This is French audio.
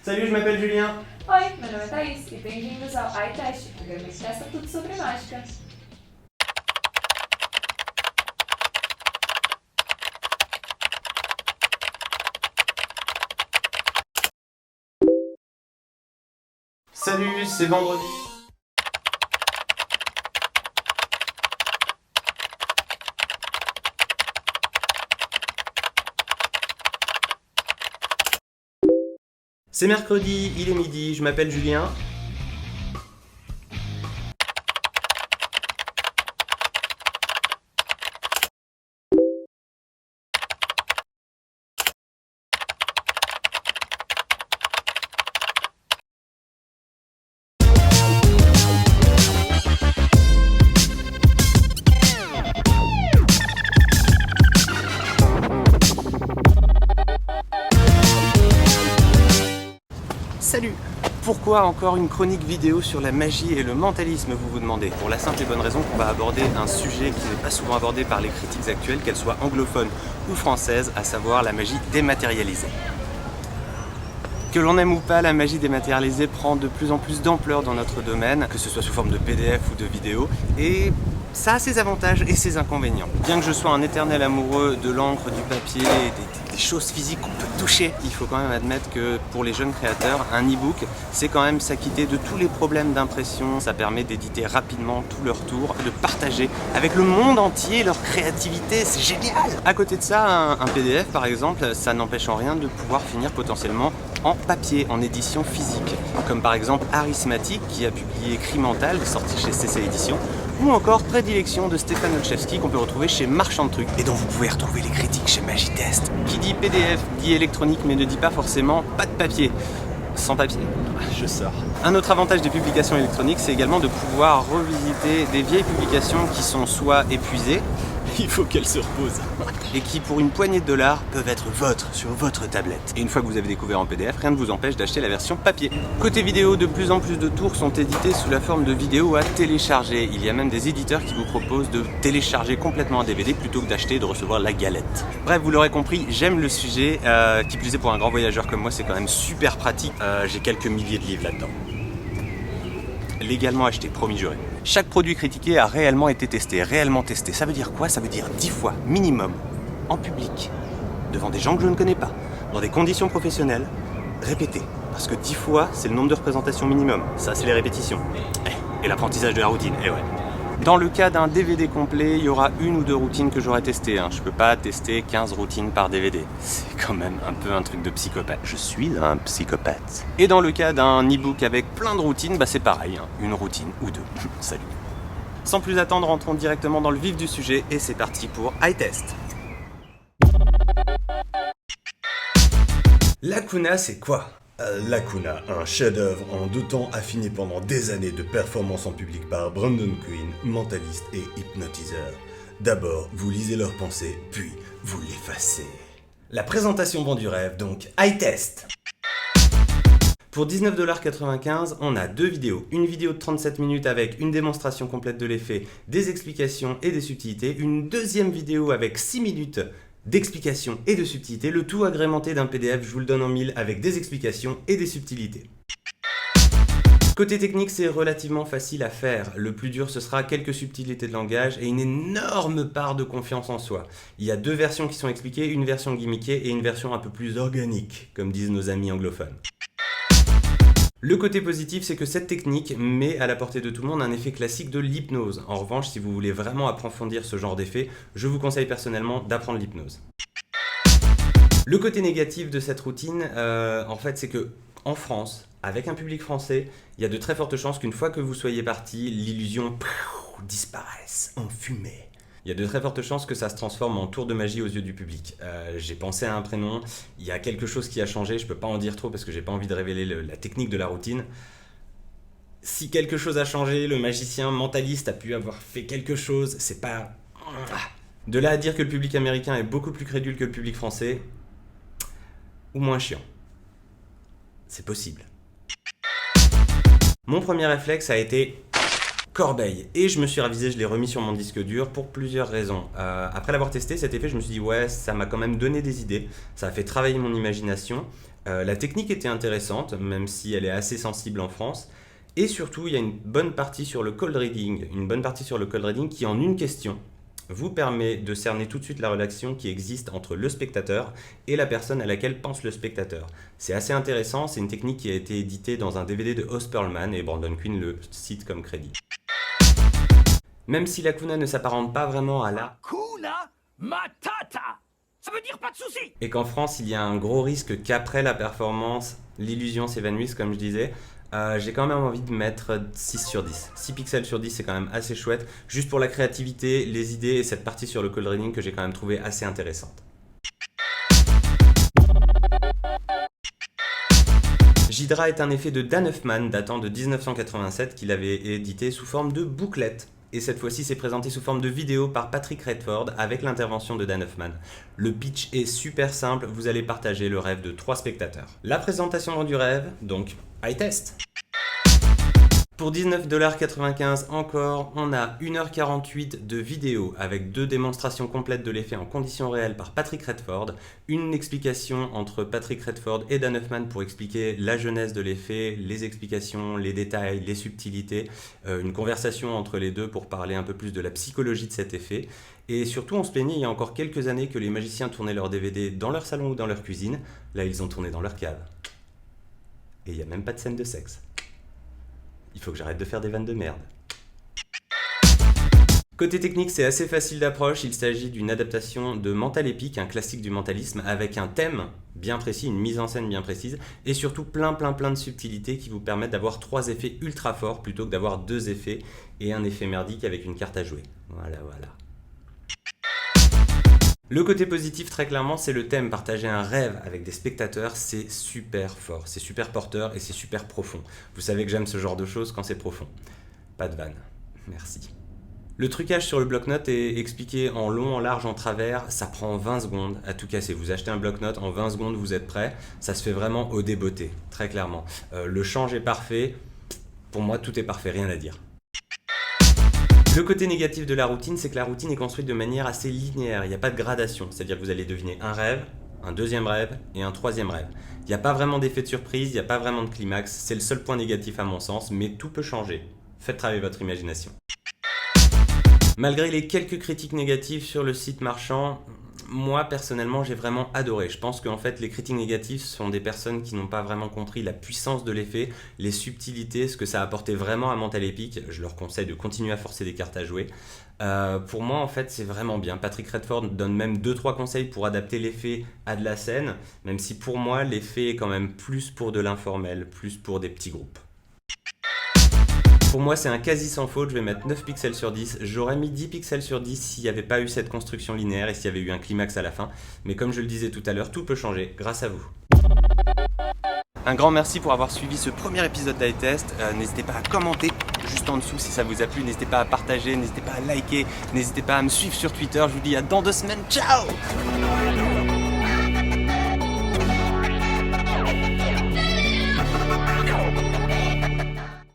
Salut, je m'appelle Julien. Oi, meu nome é Thaís e bem-vindos ao iTest, o programa que testa tudo sobre mágica. Salut, c'est vendredi. C'est mercredi, il est midi, je m'appelle Julien. Salut! Pourquoi encore une chronique vidéo sur la magie et le mentalisme, vous vous demandez? Pour la simple et bonne raison qu'on va aborder un sujet qui n'est pas souvent abordé par les critiques actuelles, qu'elles soient anglophones ou françaises, à savoir la magie dématérialisée. Que l'on aime ou pas, la magie dématérialisée prend de plus en plus d'ampleur dans notre domaine, que ce soit sous forme de PDF ou de vidéo, et ça a ses avantages et ses inconvénients. Bien que je sois un éternel amoureux de l'encre, du papier, des choses physiques qu'on peut toucher, il faut quand même admettre que pour les jeunes créateurs, un e-book, c'est quand même s'acquitter de tous les problèmes d'impression. Ça permet d'éditer rapidement tout leur tour, de partager avec le monde entier leur créativité, c'est génial! À côté de ça, un PDF par exemple, ça n'empêche en rien de pouvoir finir potentiellement en papier, en édition physique, comme par exemple Arithmatique qui a publié Cri Mental, sorti chez CC Éditions, ou encore Prédilection de Stéphane Olszewski qu'on peut retrouver chez Marchand de Trucs et dont vous pouvez retrouver les critiques chez Magitest. Qui dit PDF dit électronique mais ne dit pas forcément pas de papier. Sans papier, je sors. Un autre avantage des publications électroniques, c'est également de pouvoir revisiter des vieilles publications qui sont soit épuisées, il faut qu'elles se reposent, et qui pour une poignée de dollars peuvent être vôtres sur votre tablette. Et une fois que vous avez découvert en PDF, rien ne vous empêche d'acheter la version papier. Côté vidéo, de plus en plus de tours sont édités sous la forme de vidéos à télécharger. Il y a même des éditeurs qui vous proposent de télécharger complètement un DVD plutôt que d'acheter et de recevoir la galette. Bref, vous l'aurez compris, j'aime le sujet, qui plus est pour un grand voyageur comme moi, c'est quand même super pratique. J'ai quelques milliers de livres là-dedans. Légalement acheté, promis juré. Chaque produit critiqué a réellement été testé, réellement testé. Ça veut dire quoi? Ça veut dire 10 fois minimum, en public, devant des gens que je ne connais pas, dans des conditions professionnelles, répété. Parce que 10 fois, c'est le nombre de représentations minimum. Ça, c'est les répétitions. Et l'apprentissage de la routine, ouais. Dans le cas d'un DVD complet, il y aura une ou deux routines que j'aurai testées. Je peux pas tester 15 routines par DVD. C'est quand même un peu un truc de psychopathe. Je suis un psychopathe. Et dans le cas d'un e-book avec plein de routines, c'est pareil. Une routine ou deux. Salut. Sans plus attendre, entrons directement dans le vif du sujet et c'est parti pour iTest. Lacuna, c'est quoi? Lacuna, un chef-d'œuvre en 2 temps affiné pendant des années de performances en public par Brandon Quinn, mentaliste et hypnotiseur. D'abord, vous lisez leurs pensées, puis vous l'effacez. La présentation vend du rêve, donc iTest. Pour 19,95 $, on a 2 vidéos. Une vidéo de 37 minutes avec une démonstration complète de l'effet, des explications et des subtilités. Une deuxième vidéo avec 6 minutes d'explications et de subtilités, le tout agrémenté d'un PDF, je vous le donne en 1000, avec des explications et des subtilités. Côté technique, c'est relativement facile à faire. Le plus dur, ce sera quelques subtilités de langage et une énorme part de confiance en soi. Il y a 2 versions qui sont expliquées, une version gimmickée et une version un peu plus organique, comme disent nos amis anglophones. Le côté positif, c'est que cette technique met à la portée de tout le monde un effet classique de l'hypnose. En revanche, si vous voulez vraiment approfondir ce genre d'effet, je vous conseille personnellement d'apprendre l'hypnose. Le côté négatif de cette routine, en fait, c'est que en France, avec un public français, il y a de très fortes chances qu'une fois que vous soyez parti, l'illusion disparaisse en fumée. Il y a de très fortes chances que ça se transforme en tour de magie aux yeux du public. J'ai pensé à un prénom, il y a quelque chose qui a changé, je peux pas en dire trop parce que j'ai pas envie de révéler la technique de la routine. Si quelque chose a changé, le magicien mentaliste a pu avoir fait quelque chose, c'est pas... De là à dire que le public américain est beaucoup plus crédule que le public français, ou moins chiant. C'est possible. Mon premier réflexe a été corbeille. Et je me suis ravisé, je l'ai remis sur mon disque dur pour plusieurs raisons. Après l'avoir testé, cet effet, je me suis dit ouais, ça m'a quand même donné des idées. Ça a fait travailler mon imagination. La technique était intéressante, même si elle est assez sensible en France. Et surtout, il y a une bonne partie sur le cold reading, qui en une question vous permet de cerner tout de suite la relation qui existe entre le spectateur et la personne à laquelle pense le spectateur. C'est assez intéressant, c'est une technique qui a été éditée dans un DVD de Oz Perlman et Brandon Quinn le cite comme crédit. Même si l'Hakuna ne s'apparente pas vraiment à la Hakuna Matata. Ça veut dire pas de soucis. et qu'en France il y a un gros risque qu'après la performance, l'illusion s'évanouisse comme je disais, j'ai quand même envie de mettre 6 sur 10. 6 pixels sur 10 c'est quand même assez chouette, juste pour la créativité, les idées et cette partie sur le cold reading que j'ai quand même trouvé assez intéressante. Ghidra est un effet de Dan Huffman datant de 1987 qu'il avait édité sous forme de bouclette. Et cette fois-ci, c'est présenté sous forme de vidéo par Patrick Redford avec l'intervention de Dan Huffman. Le pitch est super simple, vous allez partager le rêve de 3 spectateurs. La présentation du rêve, donc, high test. Pour 19,95$ encore, on a 1h48 de vidéo avec 2 démonstrations complètes de l'effet en conditions réelles par Patrick Redford, une explication entre Patrick Redford et Dan Huffman pour expliquer la genèse de l'effet, les explications, les détails, les subtilités, une conversation entre les deux pour parler un peu plus de la psychologie de cet effet. Et surtout, on se plaignait il y a encore quelques années que les magiciens tournaient leurs DVD dans leur salon ou dans leur cuisine. Là, ils ont tourné dans leur cave. Et il n'y a même pas de scène de sexe. Il faut que j'arrête de faire des vannes de merde. Côté technique, c'est assez facile d'approche. Il s'agit d'une adaptation de Mental Epic, un classique du mentalisme, avec un thème bien précis, une mise en scène bien précise, et surtout plein de subtilités qui vous permettent d'avoir 3 effets ultra forts plutôt que d'avoir 2 effets et un effet merdique avec une carte à jouer. Voilà. Le côté positif, très clairement, c'est le thème. Partager un rêve avec des spectateurs, c'est super fort, c'est super porteur et c'est super profond. Vous savez que j'aime ce genre de choses quand c'est profond. Pas de vanne. Merci. Le trucage sur le bloc-notes est expliqué en long, en large, en travers. Ça prend 20 secondes à tout casser. Vous achetez un bloc-notes, en 20 secondes, vous êtes prêt. Ça se fait vraiment au débeauté, très clairement. Le change est parfait. Pour moi, tout est parfait, rien à dire. Le côté négatif de la routine, c'est que la routine est construite de manière assez linéaire, il n'y a pas de gradation, c'est-à-dire que vous allez deviner un rêve, un deuxième rêve et un troisième rêve. Il n'y a pas vraiment d'effet de surprise, il n'y a pas vraiment de climax, c'est le seul point négatif à mon sens, mais tout peut changer. Faites travailler votre imagination. Malgré les quelques critiques négatives sur le site marchand, moi personnellement j'ai vraiment adoré. Je pense qu'en fait les critiques négatives sont des personnes qui n'ont pas vraiment compris la puissance de l'effet, les subtilités, ce que ça a apporté vraiment à Mental Epic. Je leur conseille de continuer à forcer des cartes à jouer. Pour moi en fait c'est vraiment bien. Patrick Redford donne même 2-3 conseils pour adapter l'effet à de la scène, même si pour moi l'effet est quand même plus pour de l'informel, plus pour des petits groupes. Pour moi, c'est un quasi sans faute, je vais mettre 9 pixels sur 10. J'aurais mis 10 pixels sur 10 s'il n'y avait pas eu cette construction linéaire et s'il y avait eu un climax à la fin. Mais comme je le disais tout à l'heure, tout peut changer grâce à vous. Un grand merci pour avoir suivi ce premier épisode d'iTest. N'hésitez pas à commenter juste en dessous si ça vous a plu. N'hésitez pas à partager, n'hésitez pas à liker, n'hésitez pas à me suivre sur Twitter. Je vous dis à dans 2 semaines. Ciao!